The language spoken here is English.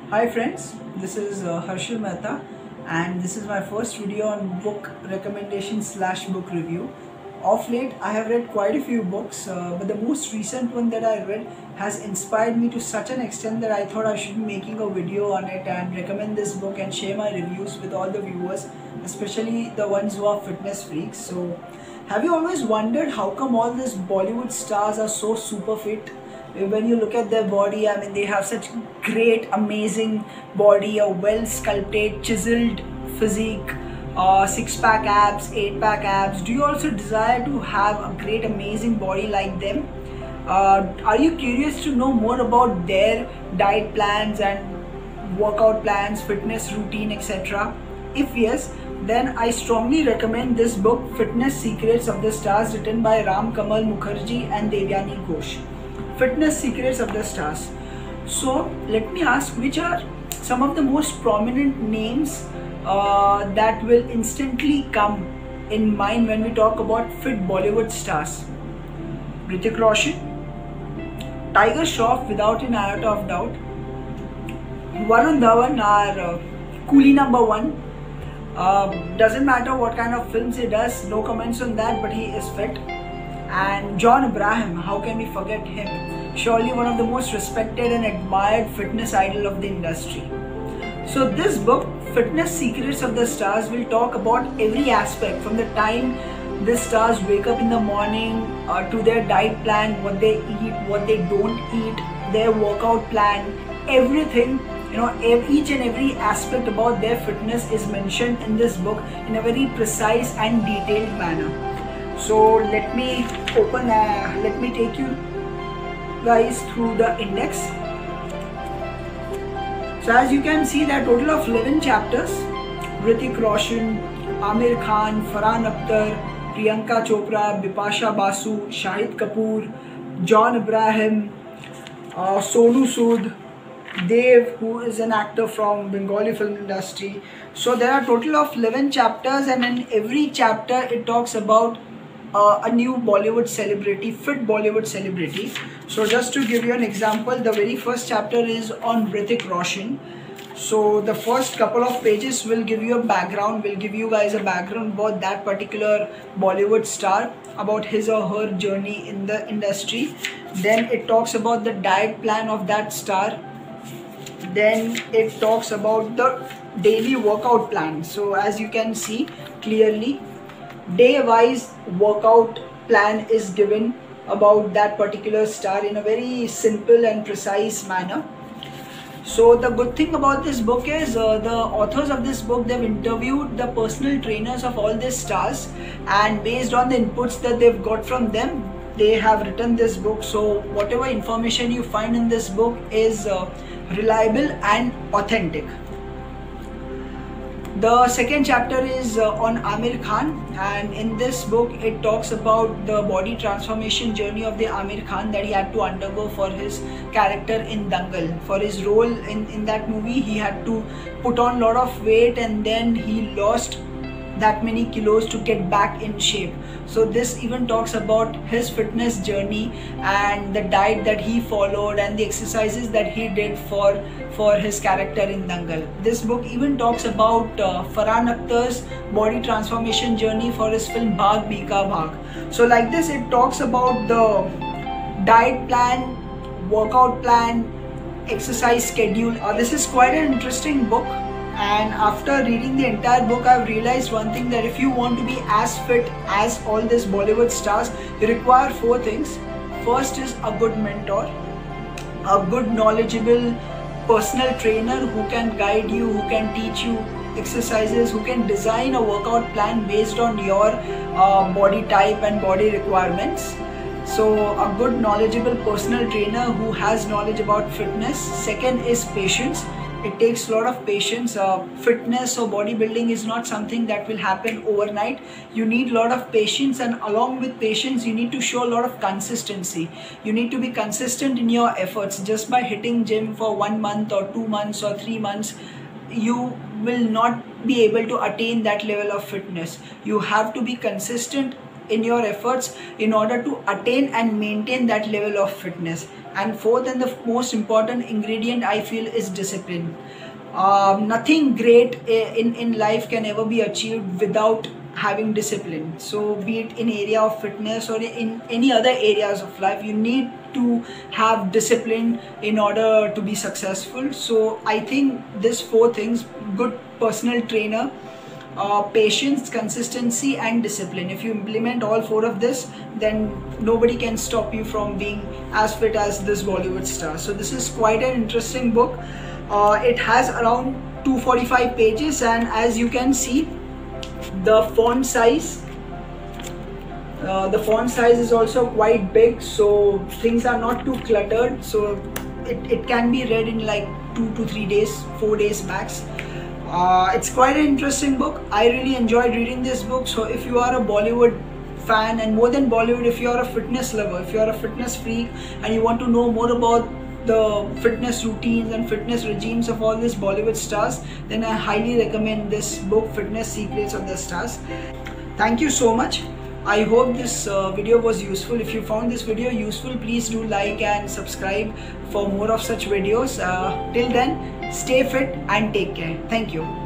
Hi friends, this is Harshal Mehta and this is my first video on book recommendation slash book review. Of late, I have read quite a few books, but the most recent one that I read has inspired me to such an extent that I thought I should be making a video on it and recommend this book and share my reviews with all the viewers, especially the ones who are fitness freaks. So, have you always wondered how come all these Bollywood stars are so super fit? When you look at their body, I mean, they have such great, amazing body, a well sculpted, chiseled physique, six pack abs, eight pack abs. Do you also desire to have a great, amazing body like them? Are you curious to know more about their diet plans and workout plans, fitness routine, etc.? If yes, then I strongly recommend this book, Fitness Secrets of the Stars, written by Ram Kamal Mukherjee and Devyani Ghosh. Fitness Secrets of the Stars. So let me ask, which are some of the most prominent names that will instantly come in mind when we talk about fit Bollywood stars? Hrithik Roshan, Tiger Shroff without an iota of doubt, Varun Dhawan, our coolie number one. Doesn't matter what kind of films he does, no comments on that, but he is fit. And John Abraham, how can we forget him? Surely one of the most respected and admired fitness idol of the industry. So this book, Fitness Secrets of the Stars, will talk about every aspect from the time the stars wake up in the morning to their diet plan, what they eat, what they don't eat, their workout plan, everything. Each and every aspect about their fitness is mentioned in this book in a very precise and detailed manner. So let me take you guys through the index. So as you can see, there are a total of 11 chapters. Hrithik Roshan, Aamir Khan, Farhan Akhtar, Priyanka Chopra, Bipasha Basu, Shahid Kapoor, John Abraham, Sonu Sood, Dev, who is an actor from Bengali film industry. So there are a total of 11 chapters, and in every chapter it talks about a new Bollywood celebrity, fit Bollywood celebrity. So just to give you an example, the very first chapter is on Hrithik Roshan. So the first couple of pages will give you a background, will give you guys a background about that particular Bollywood star, about his or her journey in the industry. Then it talks about the diet plan of that star. Then it talks about the daily workout plan. So as you can see clearly, day-wise workout plan is given about that particular star in a very simple and precise manner. So the good thing about this book is the authors of this book, they've interviewed the personal trainers of all these stars, and based on the inputs that they've got from them, they have written this book. So whatever information you find in this book is reliable and authentic. The second chapter is on Aamir Khan, and in this book it talks about the body transformation journey of the Aamir Khan that he had to undergo for his character in Dangal. For his role in that movie, he had to put on a lot of weight, and then he lost that many kilos to get back in shape. So this even talks about his fitness journey and the diet that he followed and the exercises that he did for his character in Dangal. This book even talks about Farhan Akhtar's body transformation journey for his film Bhaag Mika Bhaag. So like this, it talks about the diet plan, workout plan, exercise schedule. This is quite an interesting book. And after reading the entire book, I've realized one thing, that if you want to be as fit as all these Bollywood stars, you require four things. First is a good mentor, a good knowledgeable personal trainer who can guide you, who can teach you exercises, who can design a workout plan based on your body type and body requirements. So a good knowledgeable personal trainer who has knowledge about fitness. Second is patience. It takes a lot of patience. Fitness or bodybuilding is not something that will happen overnight. You need a lot of patience, and along with patience, you need to show a lot of consistency. You need to be consistent in your efforts. Just by hitting gym for 1 month or 2 months or 3 months, you will not be able to attain that level of fitness. You have to be consistent in your efforts in order to attain and maintain that level of fitness. And fourth and the most important ingredient I feel is discipline. Nothing great in life can ever be achieved without having discipline. So be it in area of fitness or in any other areas of life, you need to have discipline in order to be successful. So I think these four things: good personal trainer, patience, consistency and discipline. If you implement all four of this, then nobody can stop you from being as fit as this Bollywood star. So this is quite an interesting book. It has around 245 pages, and as you can see, the font size is also quite big, so things are not too cluttered, so it can be read in like 2 to 3 days, 4 days max. It's quite an interesting book. I really enjoyed reading this book. So if you are a Bollywood fan, and more than Bollywood, if you are a fitness lover, if you are a fitness freak and you want to know more about the fitness routines and fitness regimes of all these Bollywood stars, then I highly recommend this book, Fitness Secrets of the Stars. Thank you so much. I hope this video was useful. If you found this video useful, please do like and subscribe for more of such videos. Till then, stay fit and take care. Thank you.